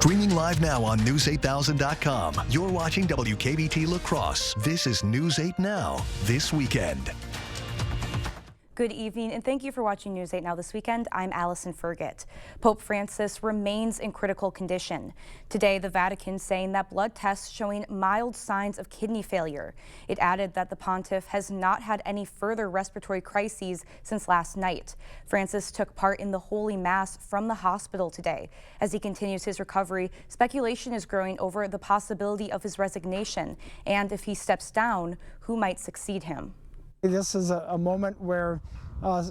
Streaming live now on News8000.com. You're watching WKBT La Crosse. This is News 8 Now, this weekend. Good evening, and thank you for watching News 8 Now this weekend. I'm Allison Fergit. Pope Francis remains in critical condition. Today, the Vatican saying that blood tests showing mild signs of kidney failure. It added that the pontiff has not had any further respiratory crises since last night. Francis took part in the Holy Mass from the hospital today. As he continues his recovery, speculation is growing over the possibility of his resignation, and if he steps down, who might succeed him. This is a moment where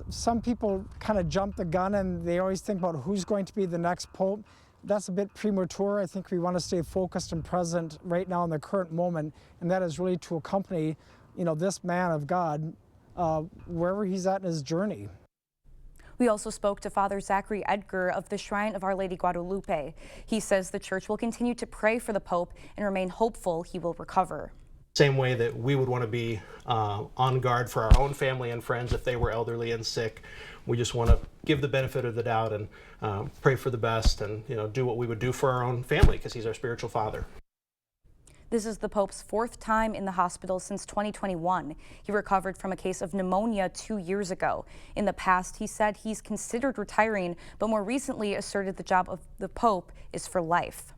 some people kind of jump the gun and they always think about who's going to be the next pope. That's a bit premature. I think we want to stay focused and present right now in the current moment, and that is really to accompany, this man of God wherever he's at in his journey. We also spoke to Father Zachary Edgar of the Shrine of Our Lady Guadalupe. He says the church will continue to pray for the Pope and remain hopeful he will recover. Same way that we would want to be on guard for our own family and friends if they were elderly and sick. We just want to give the benefit of the doubt and pray for the best and do what we would do for our own family because he's our spiritual father. This is the Pope's fourth time in the hospital since 2021. He recovered from a case of pneumonia 2 years ago. In the past, he said he's considered retiring, but more recently asserted the job of the Pope is for life.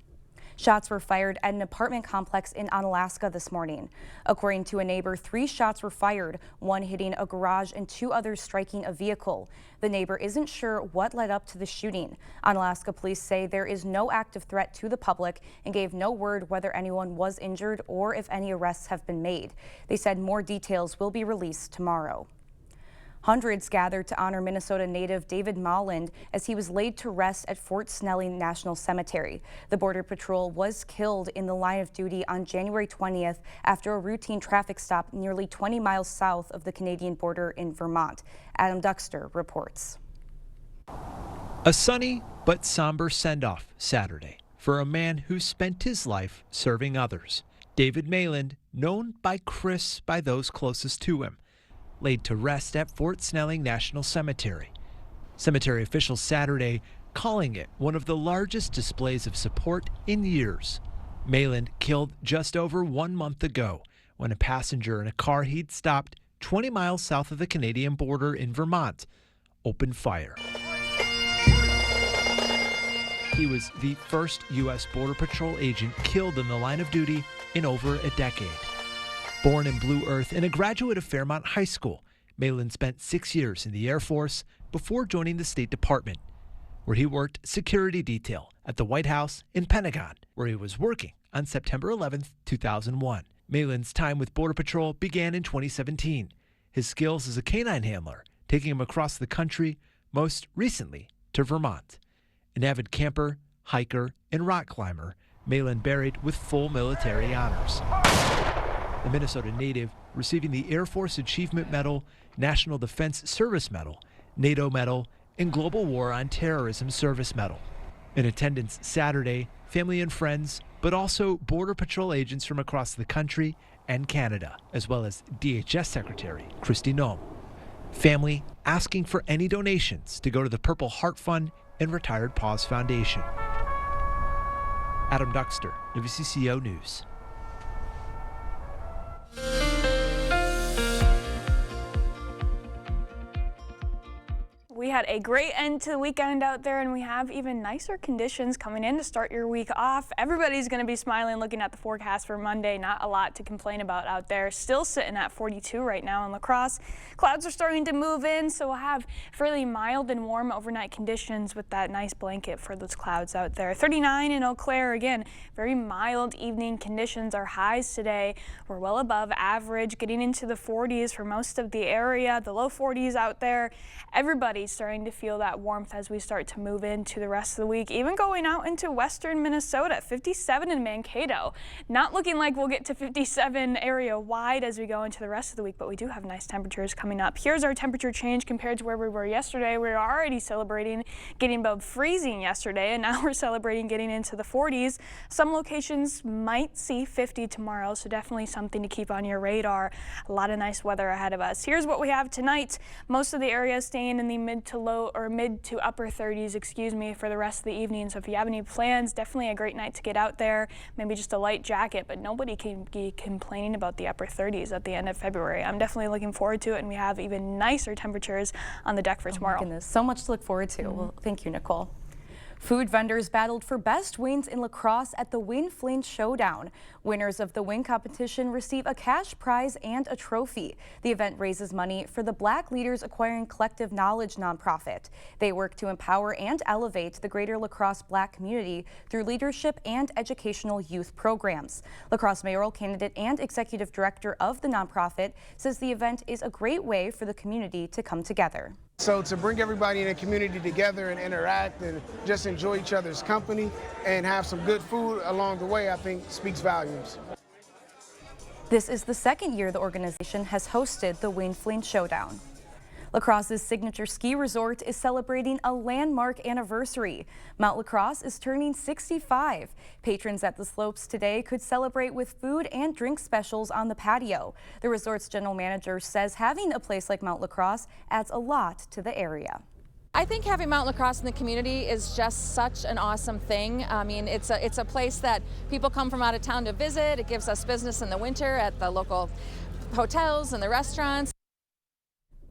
Shots were fired at an apartment complex in Onalaska this morning. According to a neighbor, 3 shots were fired, one hitting a garage and 2 others striking a vehicle. The neighbor isn't sure what led up to the shooting. Onalaska police say there is no active threat to the public and gave no word whether anyone was injured or if any arrests have been made. They said more details will be released tomorrow. Hundreds gathered to honor Minnesota native David Molland as he was laid to rest at Fort Snelling National Cemetery. The Border Patrol was killed in the line of duty on January 20th after a routine traffic stop nearly 20 miles south of the Canadian border in Vermont. Adam Duxter reports. A sunny but somber send-off Saturday for a man who spent his life serving others. David Molland, known by Chris by those closest to him, laid to rest at Fort Snelling National Cemetery. Cemetery officials Saturday calling it one of the largest displays of support in years. Molland killed just over 1 month ago when a passenger in a car he'd stopped 20 miles south of the Canadian border in Vermont opened fire. He was the first U.S. Border Patrol agent killed in the line of duty in over a decade. Born in Blue Earth and a graduate of Fairmont High School, Molland spent 6 years in the Air Force before joining the State Department, where he worked security detail at the White House and Pentagon, where he was working on September 11, 2001. Molland's time with Border Patrol began in 2017. His skills as a canine handler taking him across the country, most recently to Vermont. An avid camper, hiker, and rock climber, Molland buried with full military honors. The Minnesota native receiving the Air Force Achievement Medal, National Defense Service Medal, NATO Medal, and Global War on Terrorism Service Medal. In attendance Saturday, family and friends, but also Border Patrol agents from across the country and Canada, as well as DHS Secretary Kristi Noem. Family asking for any donations to go to the Purple Heart Fund and Retired Paws Foundation. Adam Duxter, WCCO News. We had a great end to the weekend out there, and we have even nicer conditions coming in to start your week off. Everybody's going to be smiling looking at the forecast for Monday. Not a lot to complain about out there. Still sitting at 42 right now in La Crosse. Clouds are starting to move in, so we'll have fairly mild and warm overnight conditions with that nice blanket for those clouds out there. 39 in Eau Claire. Again, very mild evening conditions. Our highs today were well above average, getting into the 40s for most of the area, the low 40s out there. Everybody's starting to feel that warmth as we start to move into the rest of the week, even going out into western Minnesota. 57 in Mankato. Not looking like we'll get to 57 area wide as we go into the rest of the week, but we do have nice temperatures coming up. Here's our temperature change compared to where we were yesterday. We were already celebrating getting above freezing yesterday, and now we're celebrating getting into the 40s. Some locations might see 50 tomorrow, so definitely something to keep on your radar. A lot of nice weather ahead of us. Here's what we have tonight. Most of the area staying in the mid mid to upper 30s, excuse me, for the rest of the evening. So if you have any plans, definitely a great night to get out there. Maybe just a light jacket, but nobody can be complaining about the upper 30s at the end of February. I'm definitely looking forward to it, and we have even nicer temperatures on the deck for tomorrow. Oh my goodness, so much to look forward to. Well, thank you, Nicole. Food vendors battled for best wins in lacrosse at the Win Flint Showdown. Winners of the win competition receive a cash prize and a trophy. The event raises money for the Black Leaders Acquiring Collective Knowledge nonprofit. They work to empower and elevate the greater lacrosse Black community through leadership and educational youth programs. Lacrosse mayoral candidate and executive director of the nonprofit says the event is a great way for the community to come together. So to bring everybody in the community together and interact and just enjoy each other's company and have some good food along the way, I think speaks volumes. This is the second year the organization has hosted the Win Flint Showdown. La Crosse's signature ski resort is celebrating a landmark anniversary. Mount La Crosse is turning 65. Patrons at the slopes today could celebrate with food and drink specials on the patio. The resort's general manager says having a place like Mount La Crosse adds a lot to the area. I think having Mount La Crosse in the community is just such an awesome thing. I mean, it's a place that people come from out of town to visit. It gives us business in the winter at the local hotels and the restaurants.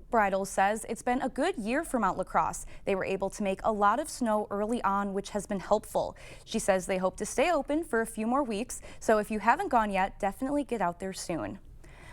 Bridle says it's been a good year for Mount La Crosse. They were able to make a lot of snow early on, which has been helpful. She says they hope to stay open for a few more weeks, so if you haven't gone yet, definitely get out there soon.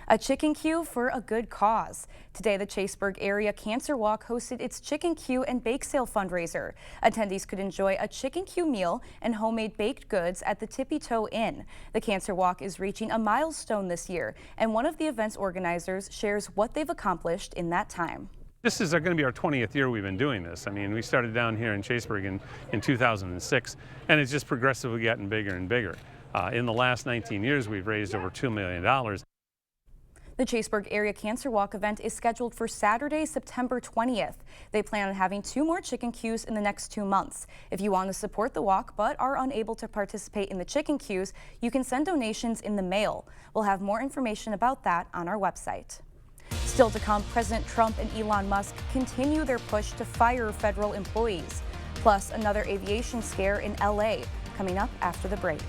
A chicken queue for a good cause. Today, the Chaseburg Area Cancer Walk hosted its Chicken Queue and Bake Sale fundraiser. Attendees could enjoy a chicken queue meal and homemade baked goods at the Tippy Toe Inn. The Cancer Walk is reaching a milestone this year, and one of the event's organizers shares what they've accomplished in that time. This is going to be our 20th year we've been doing this. I mean, we started down here in Chaseburg in 2006, and it's just progressively gotten bigger and bigger. In the last 19 years, we've raised over $2 million. The Chaseburg Area Cancer Walk event is scheduled for Saturday, September 20th. They plan on having 2 more chicken queues in the next 2 months. If you want to support the walk but are unable to participate in the chicken queues, you can send donations in the mail. We'll have more information about that on our website. Still to come, President Trump and Elon Musk continue their push to fire federal employees. Plus, another aviation scare in LA, coming up after the break.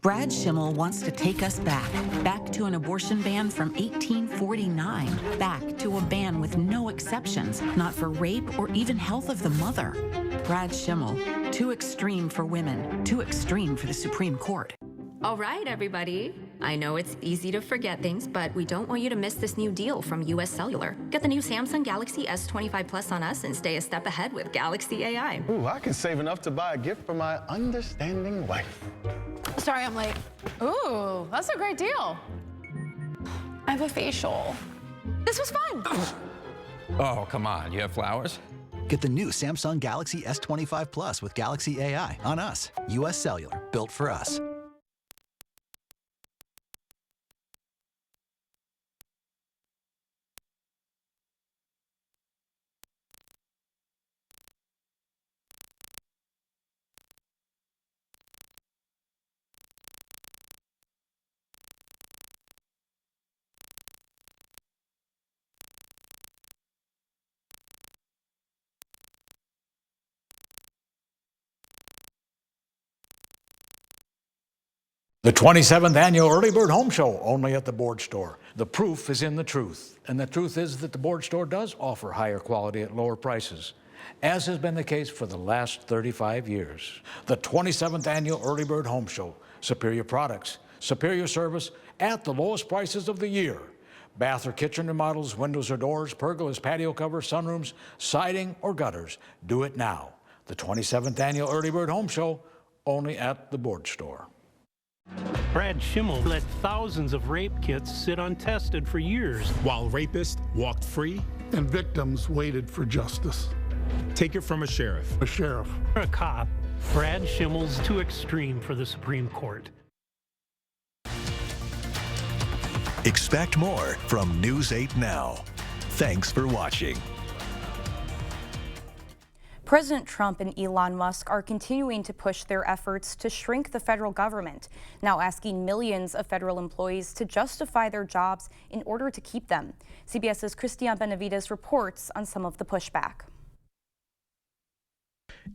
Brad Schimmel wants to take us back to an abortion ban from 1849, back to a ban with no exceptions, not for rape or even health of the mother. Brad Schimmel, too extreme for women, too extreme for the Supreme Court. All right, everybody. I know it's easy to forget things, but we don't want you to miss this new deal from US Cellular. Get the new Samsung Galaxy S25 Plus on us and stay a step ahead with Galaxy AI. Ooh, I can save enough to buy a gift for my understanding wife. Sorry, I'm late. Ooh, that's a great deal. I have a facial. This was fun. Oh, come on. You have flowers? Get the new Samsung Galaxy S25 Plus with Galaxy AI on us. US Cellular, built for us. The 27th Annual Early Bird Home Show, only at the Board Store. The proof is in the truth, and the truth is that the Board Store does offer higher quality at lower prices, as has been the case for the last 35 years. The 27th Annual Early Bird Home Show, superior products, superior service at the lowest prices of the year. Bath or kitchen remodels, windows or doors, pergolas, patio covers, sunrooms, siding or gutters. Do it now. The 27th Annual Early Bird Home Show, only at the Board Store. Brad Schimmel let thousands of rape kits sit untested for years. While rapists walked free and victims waited for justice. Take it from a sheriff. A sheriff. A cop. Brad Schimmel's too extreme for the Supreme Court. Expect more from News 8 Now. Thanks for watching. President Trump and Elon Musk are continuing to push their efforts to shrink the federal government, now asking millions of federal employees to justify their jobs in order to keep them. CBS's Christian Benavides reports on some of the pushback.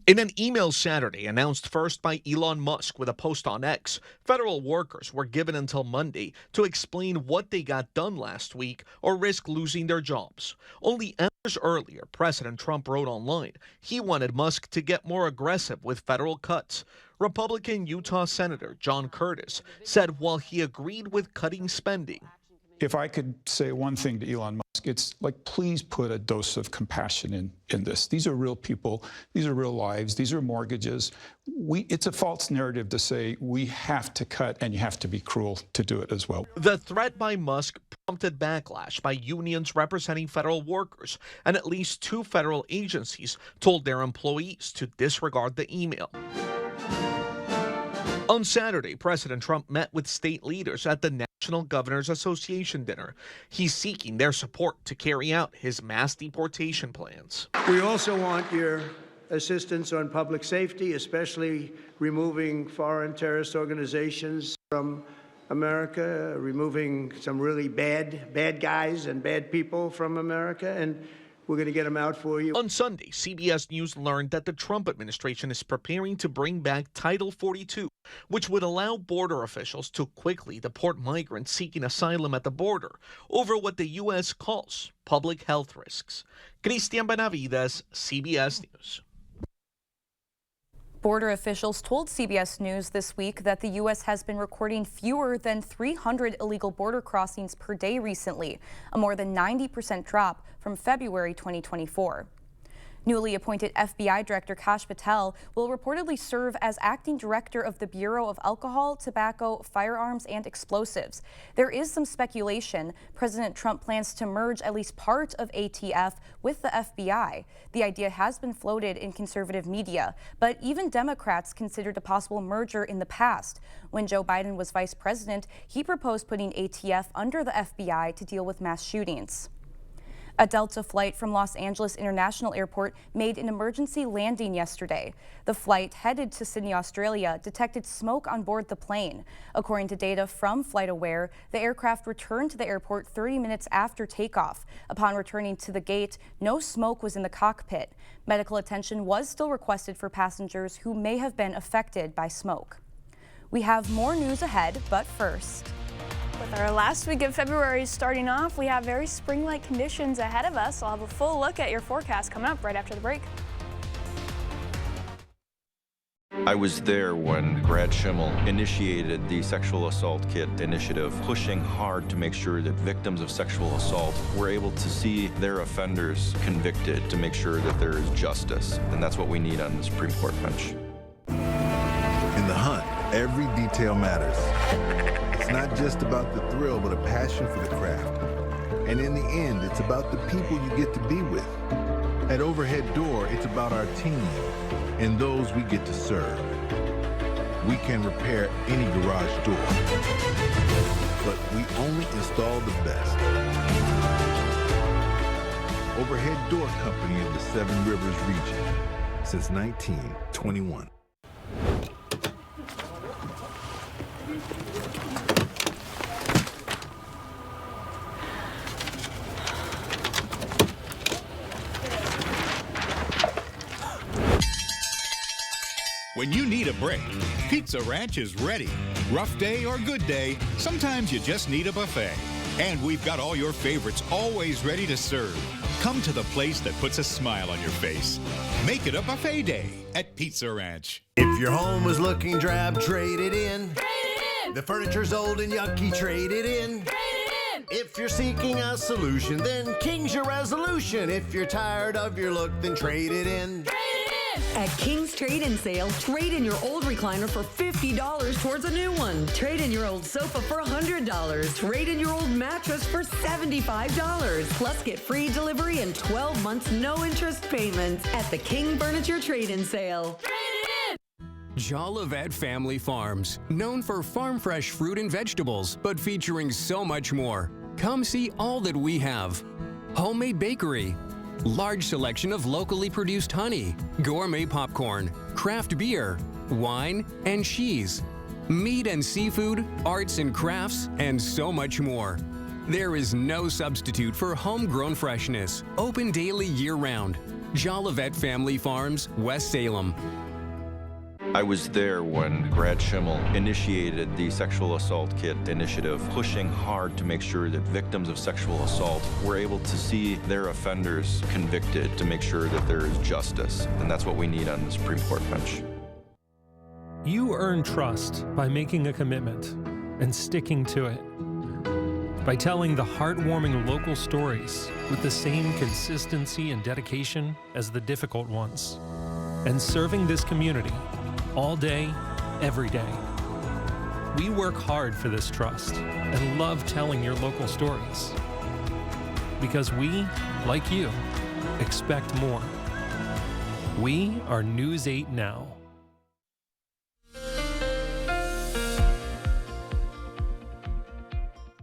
In an email Saturday announced first by Elon Musk with a post on X, federal workers were given until Monday to explain what they got done last week or risk losing their jobs. Only hours earlier, President Trump wrote online he wanted Musk to get more aggressive with federal cuts. Republican Utah Senator John Curtis said while he agreed with cutting spending, if I could say one thing to Elon Musk, it's like, please put a dose of compassion in this. These are real people. These are real lives. These are mortgages. It's a false narrative to say we have to cut and you have to be cruel to do it as well. The threat by Musk prompted backlash by unions representing federal workers, and at least 2 federal agencies told their employees to disregard the email. On Saturday, President Trump met with state leaders at the National Governors Association dinner. He's seeking their support to carry out his mass deportation plans. We also want your assistance on public safety, especially removing foreign terrorist organizations from America, removing some really bad guys and bad people from America, and we're going to get them out for you. On Sunday, CBS News learned that the Trump administration is preparing to bring back Title 42, which would allow border officials to quickly deport migrants seeking asylum at the border over what the U.S. calls public health risks. Christian Benavides, CBS News. Border officials told CBS News this week that the U.S. has been recording fewer than 300 illegal border crossings per day recently, a more than 90% drop from February 2024. Newly appointed FBI Director Kash Patel will reportedly serve as acting director of the Bureau of Alcohol, Tobacco, Firearms, and Explosives. There is some speculation President Trump plans to merge at least part of ATF with the FBI. The idea has been floated in conservative media, but even Democrats considered a possible merger in the past. When Joe Biden was vice president, he proposed putting ATF under the FBI to deal with mass shootings. A Delta flight from Los Angeles International Airport made an emergency landing yesterday. The flight headed to Sydney, Australia, detected smoke on board the plane. According to data from FlightAware, the aircraft returned to the airport 30 minutes after takeoff. Upon returning to the gate, no smoke was in the cockpit. Medical attention was still requested for passengers who may have been affected by smoke. We have more news ahead, but first. With our last week of February starting off, we have very spring-like conditions ahead of us. I'll have a full look at your forecast coming up right after the break. I was there when Brad Schimmel initiated the Sexual Assault Kit initiative, pushing hard to make sure that victims of sexual assault were able to see their offenders convicted, to make sure that there is justice. And that's what we need on the Supreme Court bench. In the hunt, every detail matters. It's not just about the thrill, but a passion for the craft. And in the end, it's about the people you get to be with. At Overhead Door, it's about our team and those we get to serve. We can repair any garage door, but we only install the best. Overhead Door Company of the Seven Rivers region since 1921. When you need a break, Pizza Ranch is ready. Rough day or good day, sometimes you just need a buffet. And we've got all your favorites always ready to serve. Come to the place that puts a smile on your face. Make it a buffet day at Pizza Ranch. If your home is looking drab, trade it in. Trade it in. The furniture's old and yucky, trade it in. Trade it in. If you're seeking a solution, then King's your resolution. If you're tired of your look, then trade it in. Trade it in. At King's Trade-In Sale, trade in your old recliner for $50 towards a new one. Trade in your old sofa for $100. Trade in your old mattress for $75. Plus get free delivery and 12 months no interest payments at the King Furniture Trade-In Sale. Jolivet Family Farms, known for farm fresh fruit and vegetables, but featuring so much more. Come see all that we have. Homemade bakery, large selection of locally produced honey, gourmet popcorn, craft beer, wine, and cheese, meat and seafood, arts and crafts, and so much more. There is no substitute for homegrown freshness. Open daily year-round. Jolivet Family Farms, West Salem. I was there when Brad Schimmel initiated the Sexual Assault Kit initiative, pushing hard to make sure that victims of sexual assault were able to see their offenders convicted, to make sure that there is justice. And that's what we need on the Supreme Court bench. You earn trust by making a commitment and sticking to it. By telling the heartwarming local stories with the same consistency and dedication as the difficult ones. And serving this community all day, every day. We work hard for this trust and love telling your local stories. Because we, like you, expect more. We are News 8 Now.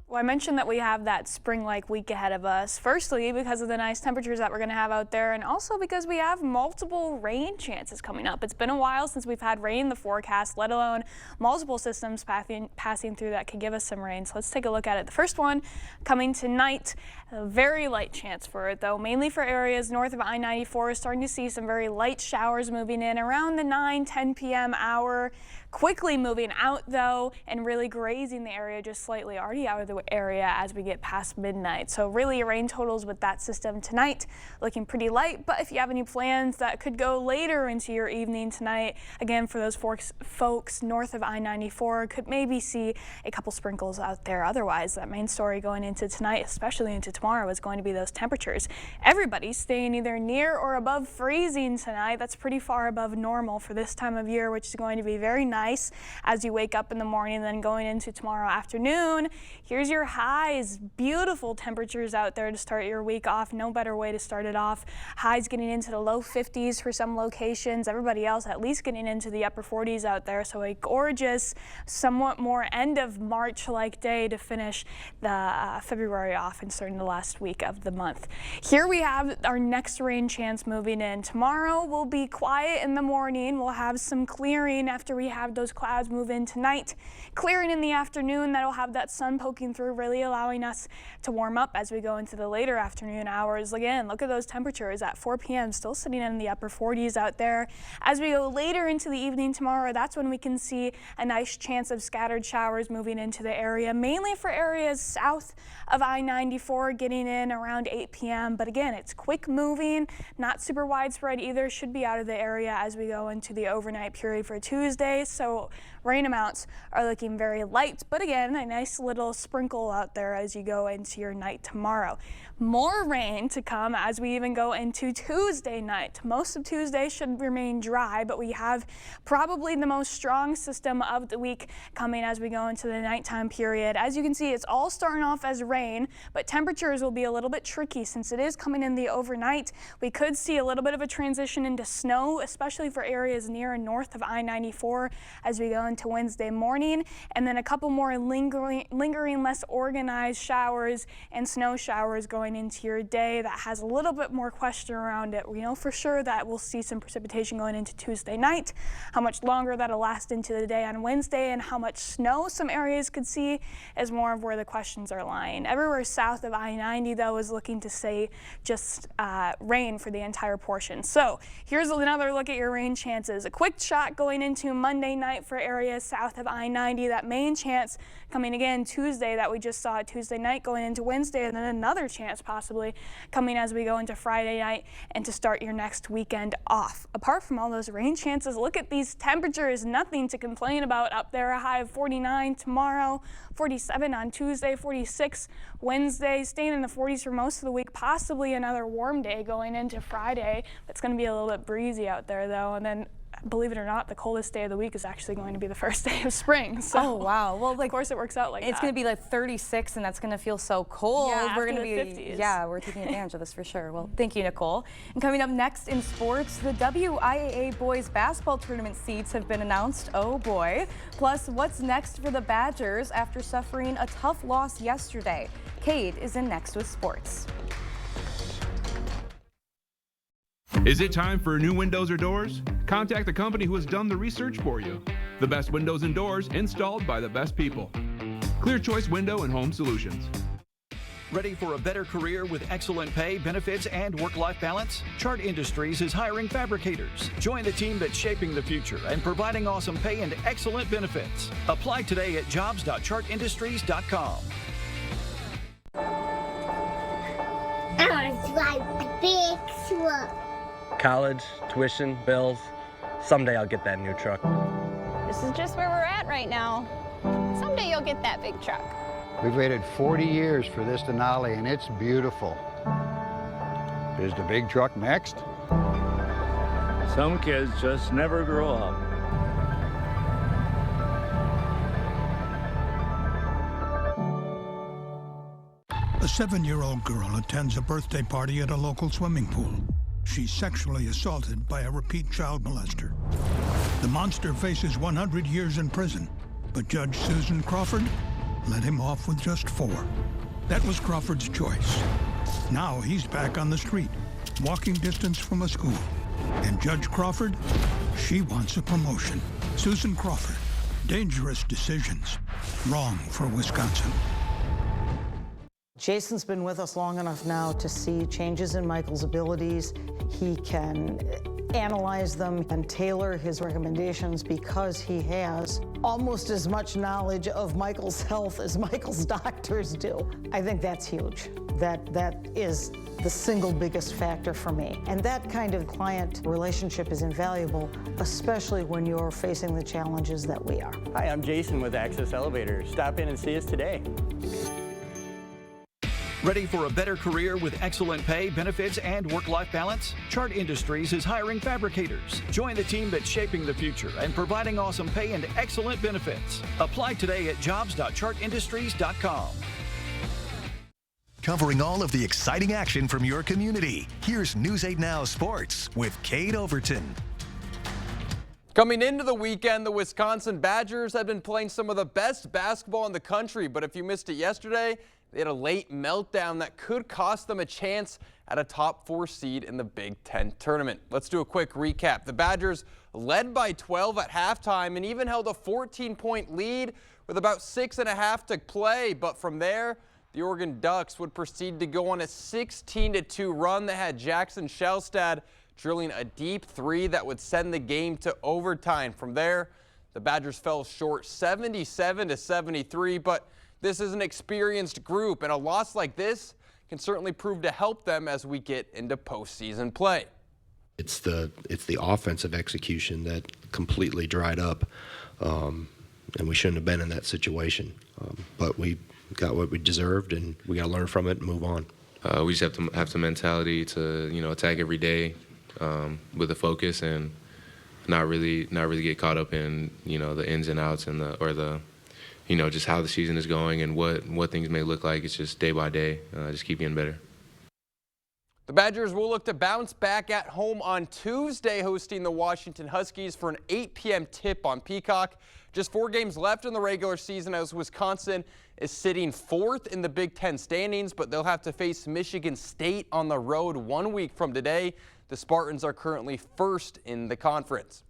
Well, I mentioned that we have that spring-like week ahead of us. Firstly, because of the nice temperatures that we're going to have out there, and also because we have multiple rain chances coming up. It's been a while since we've had rain in the forecast, let alone multiple systems passing through that could give us some rain. So let's take a look at it. The first one coming tonight, a very light chance for it, though, mainly for areas north of I-94. Starting to see some very light showers moving in around the 9-10 p.m. hour. Quickly moving out, though, and really grazing the area just slightly, already out of the area as we get past midnight. So really rain totals with that system tonight looking pretty light, but if you have any plans that could go later into your evening tonight, again, for those folks north of I-94, could maybe see a couple sprinkles out there. Otherwise, that main story going into tonight, especially into tomorrow, is going to be those temperatures. Everybody's staying either near or above freezing tonight. That's pretty far above normal for this time of year, which is going to be very nice as you wake up in the morning. Then going into tomorrow afternoon, here's your highs. Beautiful temperatures out there to start your week off. No better way to start it off. Highs getting into the low 50s for some locations. Everybody else at least getting into the upper 40s out there. So a gorgeous, somewhat more end of March-like day to finish the February off and starting the last week of the month. Here we have our next rain chance moving in. Tomorrow will be quiet in the morning. We'll have some clearing after we have those clouds move in tonight. Clearing in the afternoon, that'll have that sun poking through, really allowing us to warm up as we go into the later afternoon hours. Again, look at those temperatures at 4 p.m. still sitting in the upper 40s out there. As we go later into the evening tomorrow, that's when we can see a nice chance of scattered showers moving into the area, mainly for areas south of I-94, getting in around 8 p.m. But again, it's quick moving, not super widespread either. Should be out of the area as we go into the overnight period for Tuesday. So rain amounts are looking very light, but again, a nice little sprinkle out there as you go into your night tomorrow. More rain to come as we even go into Tuesday night. Most of Tuesday should remain dry, but we have probably the most strong system of the week coming as we go into the nighttime period. As you can see, it's all starting off as rain, but temperatures will be a little bit tricky since it is coming in the overnight. We could see a little bit of a transition into snow, especially for areas near and north of I-94 as we go into Wednesday morning, and then a couple more lingering less organized showers and snow showers going into your day that has a little bit more question around it. We know for sure that we'll see some precipitation going into Tuesday night. How much longer that'll last into the day on Wednesday and how much snow some areas could see is more of where the questions are lying. Everywhere south of I-90, though, is looking to say just rain for the entire portion. So here's another look at your rain chances. A quick shot going into Monday night for areas south of I-90. That main chance coming again Tuesday that we just saw Tuesday night going into Wednesday, and then another chance possibly coming as we go into Friday night and to start your next weekend off. Apart from all those rain chances, look at these temperatures. Nothing to complain about up there. A high of 49 tomorrow, 47 on Tuesday, 46 Wednesday, staying in the 40s for most of the week. Possibly another warm day going into Friday. It's going to be a little bit breezy out there, though, and then believe it or not, the coldest day of the week is actually going to be the first day of spring. So, oh, wow. Well, like, of course it works out like that. It's going to be like 36, and that's going to feel so cold. Yeah, we're going to the be 50s. Yeah, we're taking advantage of this for sure. Well, thank you, Nicole. And coming up next in sports, the WIAA boys basketball tournament seeds have been announced. Oh boy. Plus, what's next for the Badgers after suffering a tough loss yesterday? Cade is in next with sports. Is it time for new windows or doors? Contact the company who has done the research for you. The best windows and doors installed by the best people. Clear Choice Window and Home Solutions. Ready for a better career with excellent pay, benefits, and work-life balance? Chart Industries is hiring fabricators. Join the team that's shaping the future and providing awesome pay and excellent benefits. Apply today at jobs.chartindustries.com. I want to drive a big truck. College, tuition, bills. Someday I'll get that new truck. This is just where we're at right now. Someday you'll get that big truck. We've waited 40 years for this Denali, and it's beautiful. Is the big truck next? Some kids just never grow up. A 7-year-old girl attends a birthday party at a local swimming pool. She's sexually assaulted by a repeat child molester. The monster faces 100 years in prison, but Judge Susan Crawford let him off with just 4. That was Crawford's choice. Now he's back on the street, walking distance from a school. And Judge Crawford, she wants a promotion. Susan Crawford, dangerous decisions, wrong for Wisconsin. Jason's been with us long enough now to see changes in Michael's abilities. He can analyze them and tailor his recommendations because he has almost as much knowledge of Michael's health as Michael's doctors do. I think that's huge. That is the single biggest factor for me. And that kind of client relationship is invaluable, especially when you're facing the challenges that we are. Hi, I'm Jason with Access Elevators. Stop in and see us today. Ready for a better career with excellent pay, benefits, and work-life balance? Chart Industries is hiring fabricators. Join the team that's shaping the future and providing awesome pay and excellent benefits. Apply today at jobs.chartindustries.com. Covering all of the exciting action from your community, here's News 8 Now Sports with Kate Overton. Coming into the weekend, the Wisconsin Badgers have been playing some of the best basketball in the country, but if you missed it yesterday, they had a late meltdown that could cost them a chance at a top 4 seed in the Big Ten tournament. Let's do a quick recap. The Badgers led by 12 at halftime and even held a 14-point lead with about 6.5 to play. But from there, the Oregon Ducks would proceed to go on a 16-2 run that had Jackson Shelstad drilling a deep 3 that would send the game to overtime. From there, the Badgers fell short 77-73, but this is an experienced group, and a loss like this can certainly prove to help them as we get into postseason play. It's the offensive execution that completely dried up, and we shouldn't have been in that situation. But we got what we deserved, and we got to learn from it and move on. We just have to have the mentality to attack every day with a focus and not really get caught up in the ins and outs and just how the season is going and what things may look like. It's just day by day, just keep getting better. The Badgers will look to bounce back at home on Tuesday, hosting the Washington Huskies for an 8 p.m. tip on Peacock. Just 4 games left in the regular season as Wisconsin is sitting 4th in the Big Ten standings, but they'll have to face Michigan State on the road 1 week from today. The Spartans are currently 1st in the conference.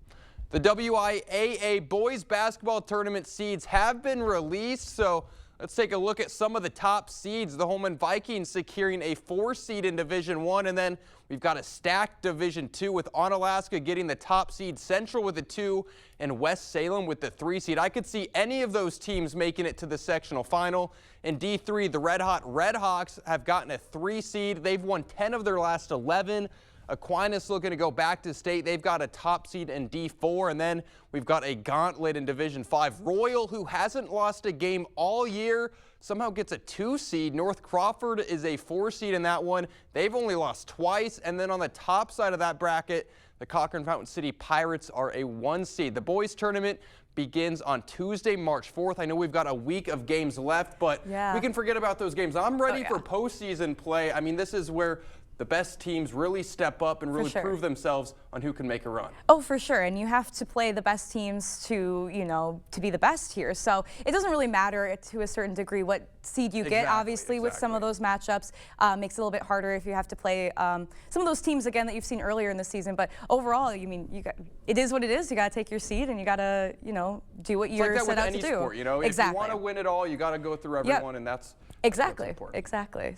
The WIAA boys basketball tournament seeds have been released, so let's take a look at some of the top seeds. The Holman Vikings securing a 4 seed in Division I, and then we've got a stacked Division II with Onalaska getting the top seed, Central with a 2, and West Salem with the 3 seed. I could see any of those teams making it to the sectional final. In D3, the Red Hot Redhawks have gotten a 3 seed. They've won 10 of their last 11. Aquinas looking to go back to state. They've got a top seed in D4, and then we've got a gauntlet in Division 5. Royal, who hasn't lost a game all year, somehow gets a 2 seed. North Crawford is a 4 seed in that one. They've only lost twice, and then on the top side of that bracket, the Cochran Fountain City Pirates are a 1 seed. The boys tournament begins on Tuesday, March 4th. I know we've got a week of games left, but we can forget about those games. I'm ready for postseason play. I mean, this is where the best teams really step up and really prove themselves on who can make a run. Oh, for sure. And you have to play the best teams to, you know, to be the best here. So it doesn't really matter to a certain degree what seed you get. Obviously, with some of those matchups, makes it a little bit harder if you have to play some of those teams again that you've seen earlier in the season. But overall, you mean, it is what it is. You got to take your seed and you got to, you know, do what you're set out to do. It's like that with any sport, you know. If you want to win it all, you got to go through everyone, and that's exactly. So.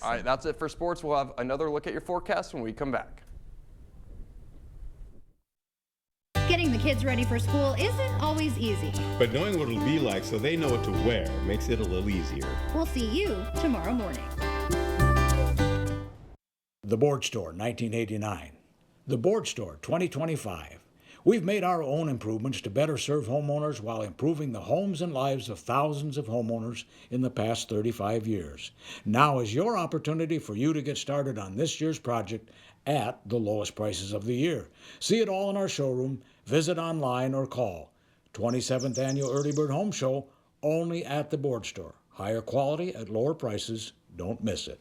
All right, that's it for sports. We'll have another look at your forecast when we come back. Getting the kids ready for school isn't always easy. But knowing what it'll be like so they know what to wear makes it a little easier. We'll see you tomorrow morning. The Board Store, 1989. The Board Store, 2025. We've made our own improvements to better serve homeowners while improving the homes and lives of thousands of homeowners in the past 35 years. Now is your opportunity for you to get started on this year's project at the lowest prices of the year. See it all in our showroom, visit online, or call. 27th Annual Early Bird Home Show, only at the Board Store. Higher quality at lower prices. Don't miss it.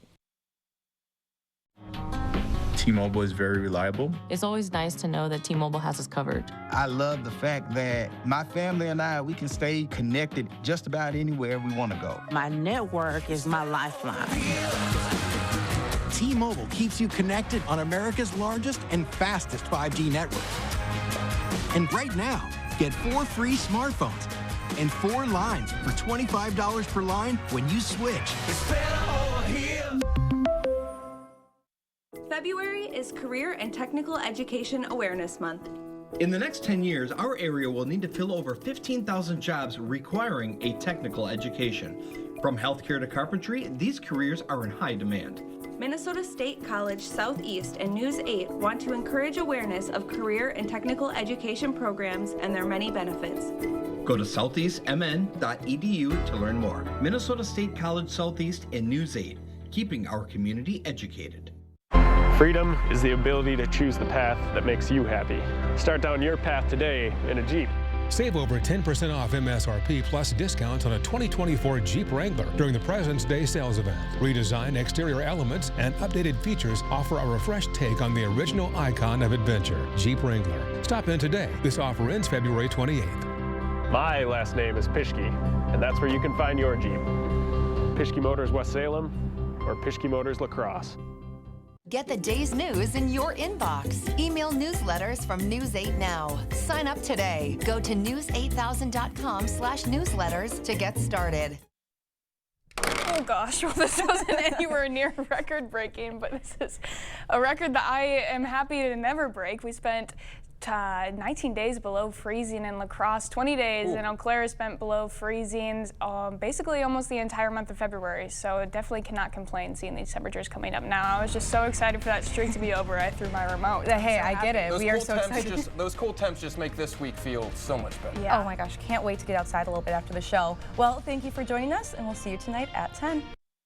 T-Mobile is very reliable. It's always nice to know that T-Mobile has us covered. I love the fact that my family and I, we can stay connected just about anywhere we want to go. My network is my lifeline. T-Mobile keeps you connected on America's largest and fastest 5G network. And right now, get 4 free smartphones and 4 lines for $25 per line when you switch. It's better over here. February is Career and Technical Education Awareness Month. In the next 10 years, our area will need to fill over 15,000 jobs requiring a technical education. From healthcare to carpentry, these careers are in high demand. Minnesota State College Southeast and News 8 want to encourage awareness of career and technical education programs and their many benefits. Go to southeastmn.edu to learn more. Minnesota State College Southeast and News 8, keeping our community educated. Freedom is the ability to choose the path that makes you happy. Start down your path today in a Jeep. Save over 10% off MSRP plus discounts on a 2024 Jeep Wrangler during the President's Day sales event. Redesigned exterior elements and updated features offer a refreshed take on the original icon of adventure, Jeep Wrangler. Stop in today. This offer ends February 28th. My last name is Pischke, and that's where you can find your Jeep. Pischke Motors West Salem or Pischke Motors La Crosse. Get the day's news in your inbox. Email newsletters from News 8 Now. Sign up today. Go to news8000.com/newsletters to get started. Oh gosh, well this wasn't anywhere near record-breaking, but this is a record that I am happy to never break. We spent 19 days below freezing in La Crosse, 20 days in Eau Claire spent below freezing basically almost the entire month of February, so definitely cannot complain seeing these temperatures coming up now. I was just so excited for that streak to be over, I threw my remote. Hey, I get it. Those we are so excited. Those cold temps just make this week feel so much better. Yeah. Oh my gosh, can't wait to get outside a little bit after the show. Well, thank you for joining us, and we'll see you tonight at 10.